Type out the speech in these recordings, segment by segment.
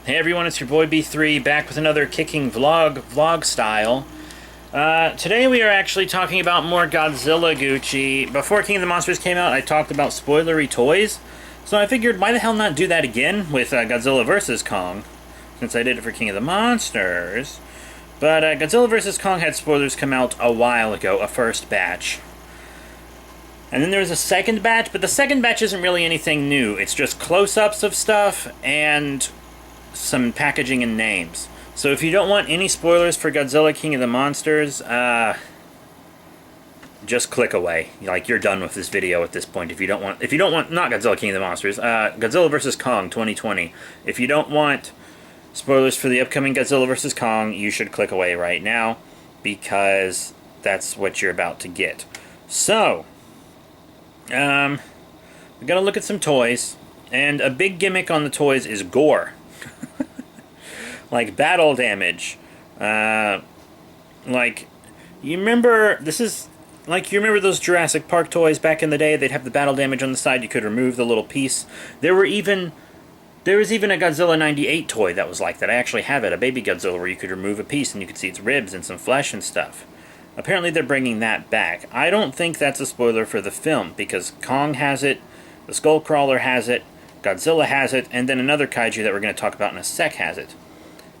Hey everyone, it's your boy B3 back with another kicking vlog style. Today we are actually talking about more Godzilla Gucci. Before King of the Monsters came out, I talked about spoilery toys. So I figured, why the hell not do that again with Godzilla vs. Kong, since I did it for King of the Monsters. But Godzilla vs. Kong had spoilers come out a while ago, a first batch. And then there was a second batch, but the second batch isn't really anything new. It's just close-ups of stuff and some packaging and names. So if you don't want any spoilers for Godzilla King of the Monsters, just click away. Like, you're done with this video at this point. If you don't want not Godzilla King of the Monsters, Godzilla vs. Kong 2020. If you don't want spoilers for the upcoming Godzilla vs. Kong, you should click away right now, because that's what you're about to get. So, we're gonna look at some toys, and a big gimmick on the toys is gore. Like battle damage. Like, you remember those Jurassic Park toys back in the day? They'd have the battle damage on the side. You could remove the little piece. There was even a Godzilla 98 toy that was like that. I actually have it, a baby Godzilla, where you could remove a piece and you could see its ribs and some flesh and stuff. Apparently they're bringing that back. I don't think that's a spoiler for the film, because Kong has it, the Skullcrawler has it, Godzilla has it, and then another kaiju that we're going to talk about in a sec has it.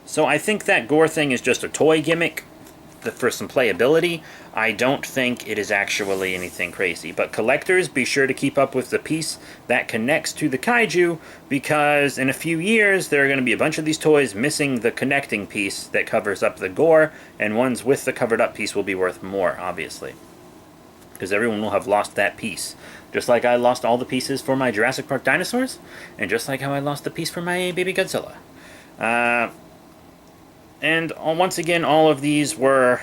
So I think that gore thing is just a toy gimmick for some playability. I don't think it is actually anything crazy. But collectors, be sure to keep up with the piece that connects to the kaiju, because in a few years there are going to be a bunch of these toys missing the connecting piece that covers up the gore, and ones with the covered up piece will be worth more, obviously, because everyone will have lost that piece. Just like I lost all the pieces for my Jurassic Park dinosaurs, and just like how I lost the piece for my baby Godzilla. And once again, all of these were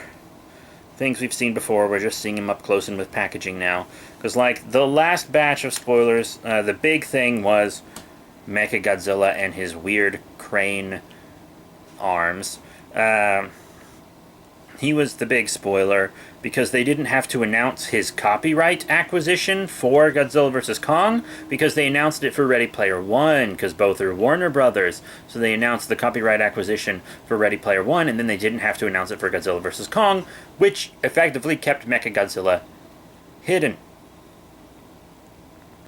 things we've seen before. We're just seeing them up close and with packaging now. Because, like, the last batch of spoilers, the big thing was Mechagodzilla and his weird crane arms. He was the big spoiler, because they didn't have to announce his copyright acquisition for Godzilla vs. Kong, because they announced it for Ready Player One, because both are Warner Brothers. So they announced the copyright acquisition for Ready Player One, and then they didn't have to announce it for Godzilla vs. Kong, which effectively kept Mechagodzilla hidden.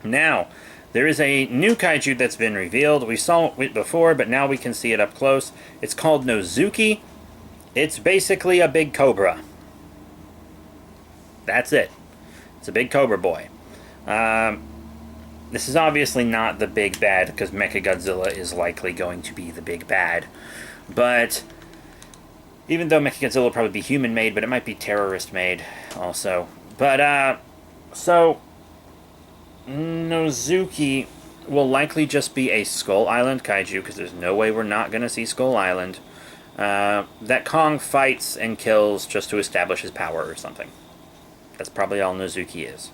Now, there is a new kaiju that's been revealed. We saw it before, but now we can see it up close. It's called Zuki. It's basically a big cobra. That's it. It's a big cobra boy. This is obviously not the big bad, because Mechagodzilla is likely going to be the big bad. But even though Mechagodzilla will probably be human-made, but it might be terrorist-made also. But, so Zuki will likely just be a Skull Island kaiju, because there's no way we're not going to see Skull Island. That Kong fights and kills just to establish his power or something. That's probably all Zuki is.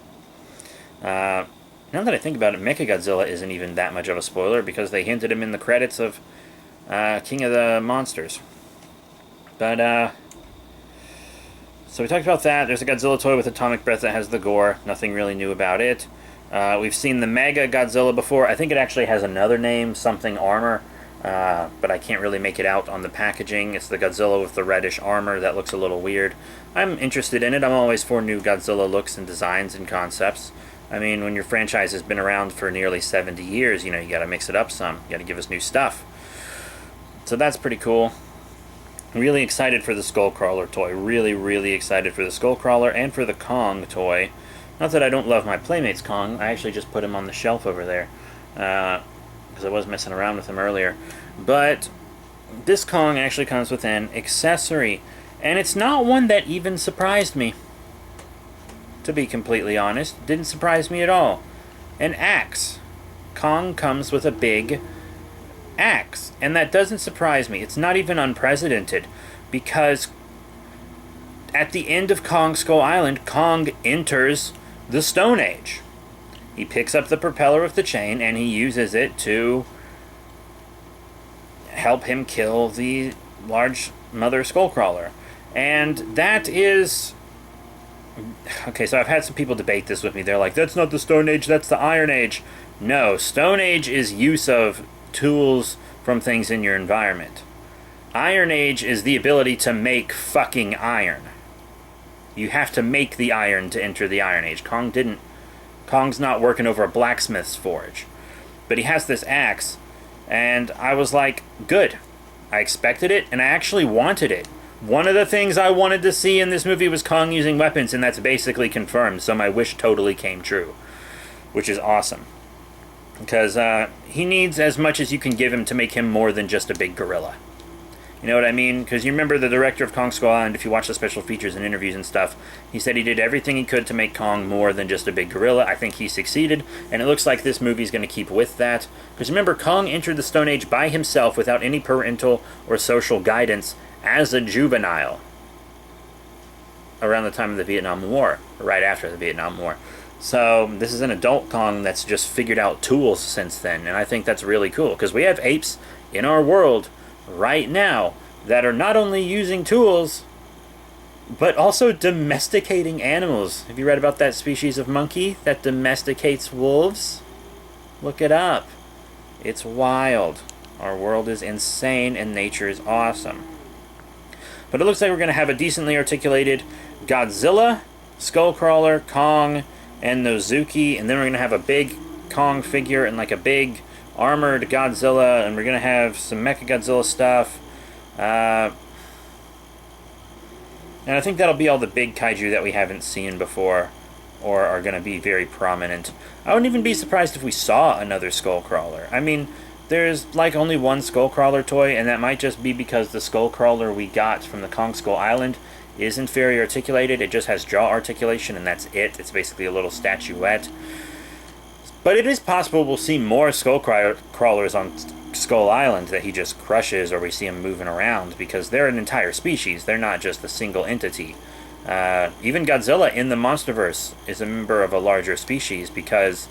Now that I think about it, Mechagodzilla isn't even that much of a spoiler, because they hinted him in the credits of King of the Monsters. But, so we talked about that. There's a Godzilla toy with atomic breath that has the gore. Nothing really new about it. We've seen the Mechagodzilla before. I think it actually has another name, something armor. But I can't really make it out on the packaging. It's the Godzilla with the reddish armor that looks a little weird. I'm interested in it. I'm always for new Godzilla looks and designs and concepts. I mean, when your franchise has been around for nearly 70 years, you know, you gotta mix it up some. You gotta give us new stuff. So that's pretty cool. Really excited for the Skullcrawler toy. Really, really excited for the Skullcrawler and for the Kong toy. Not that I don't love my Playmates Kong. I actually just put him on the shelf over there. Because I was messing around with him earlier. But this Kong actually comes with an accessory, and it's not one that even surprised me, to be completely honest. Didn't surprise me at all. An axe. Kong comes with a big axe, and that doesn't surprise me. It's not even unprecedented, because at the end of Kong Skull Island, Kong enters the Stone Age. He picks up the propeller of the chain, and he uses it to help him kill the large mother Skullcrawler. And that is... Okay, so I've had some people debate this with me. They're like, that's not the Stone Age, that's the Iron Age. No, Stone Age is use of tools from things in your environment. Iron Age is the ability to make fucking iron. You have to make the iron to enter the Iron Age. Kong didn't. Kong's not working over a blacksmith's forge. But he has this axe, and I was like, good. I expected it, and I actually wanted it. One of the things I wanted to see in this movie was Kong using weapons, and that's basically confirmed, so my wish totally came true. Which is awesome. Because he needs as much as you can give him to make him more than just a big gorilla. You know what I mean? Because you remember the director of Kong Skull Island, if you watch the special features and interviews and stuff, he said he did everything he could to make Kong more than just a big gorilla. I think he succeeded, and it looks like this movie's going to keep with that. Because remember, Kong entered the Stone Age by himself without any parental or social guidance as a juvenile around the time of the Vietnam War, or right after the Vietnam War. So this is an adult Kong that's just figured out tools since then, and I think that's really cool, because we have apes in our world right now that are not only using tools, but also domesticating animals. Have you read about that species of monkey that domesticates wolves? Look it up. It's wild. Our world is insane, and nature is awesome. But it looks like we're going to have a decently articulated Godzilla, Skullcrawler, Kong, and the Zuki, and then we're going to have a big Kong figure and like a big armored Godzilla, and we're going to have some Mechagodzilla stuff. And I think that'll be all the big kaiju that we haven't seen before, or are going to be very prominent. I wouldn't even be surprised if we saw another Skullcrawler. I mean, there's like only one Skullcrawler toy, and that might just be because the Skullcrawler we got from the Kong Skull Island isn't very articulated. It just has jaw articulation, and that's it. It's basically a little statuette. But it is possible we'll see more Skullcrawlers on Skull Island that he just crushes, or we see him moving around, because they're an entire species. They're not just a single entity. Even Godzilla in the Monsterverse is a member of a larger species, because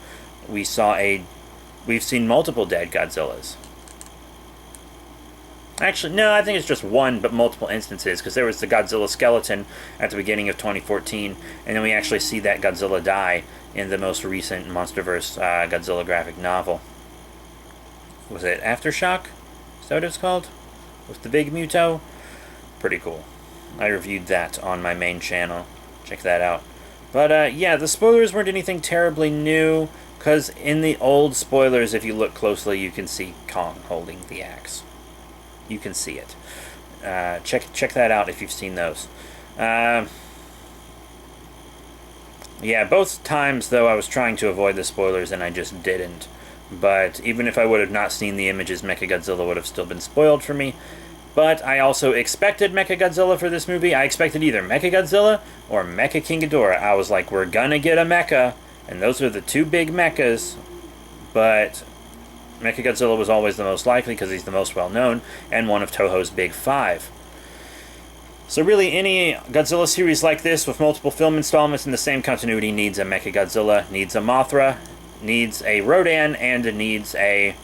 we've seen multiple dead Godzillas. Actually, no, I think it's just one, but multiple instances, because there was the Godzilla skeleton at the beginning of 2014, and then we actually see that Godzilla die in the most recent Monsterverse Godzilla graphic novel. Was it Aftershock? Is that what it's called? With the big Muto? Pretty cool. I reviewed that on my main channel. Check that out. But yeah, the spoilers weren't anything terribly new, because in the old spoilers, if you look closely, you can see Kong holding the axe. You can see it. Check that out if you've seen those. Yeah, both times, though, I was trying to avoid the spoilers, and I just didn't. But even if I would have not seen the images, Mechagodzilla would have still been spoiled for me. But I also expected Mechagodzilla for this movie. I expected either Mechagodzilla or Mecha King Ghidorah. I was like, we're gonna get a mecha, and those are the two big mechas. But Mechagodzilla was always the most likely, because he's the most well-known, and one of Toho's big five. So really, any Godzilla series like this with multiple film installments in the same continuity needs a Mechagodzilla, needs a Mothra, needs a Rodan, and needs a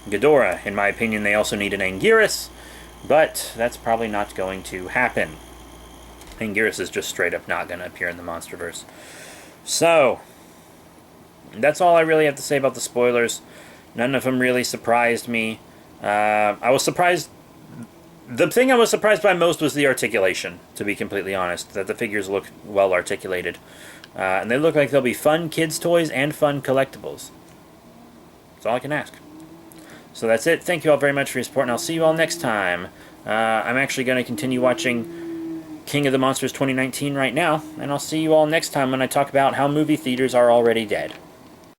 Ghidorah. In my opinion, they also need an Anguirus, but that's probably not going to happen. Anguirus is just straight up not going to appear in the Monsterverse. So, that's all I really have to say about the spoilers. None of them really surprised me. I was surprised. The thing I was surprised by most was the articulation, to be completely honest. That the figures look well articulated. And they look like they'll be fun kids' toys and fun collectibles. That's all I can ask. So that's it. Thank you all very much for your support, and I'll see you all next time. I'm actually going to continue watching King of the Monsters 2019 right now, and I'll see you all next time when I talk about how movie theaters are already dead.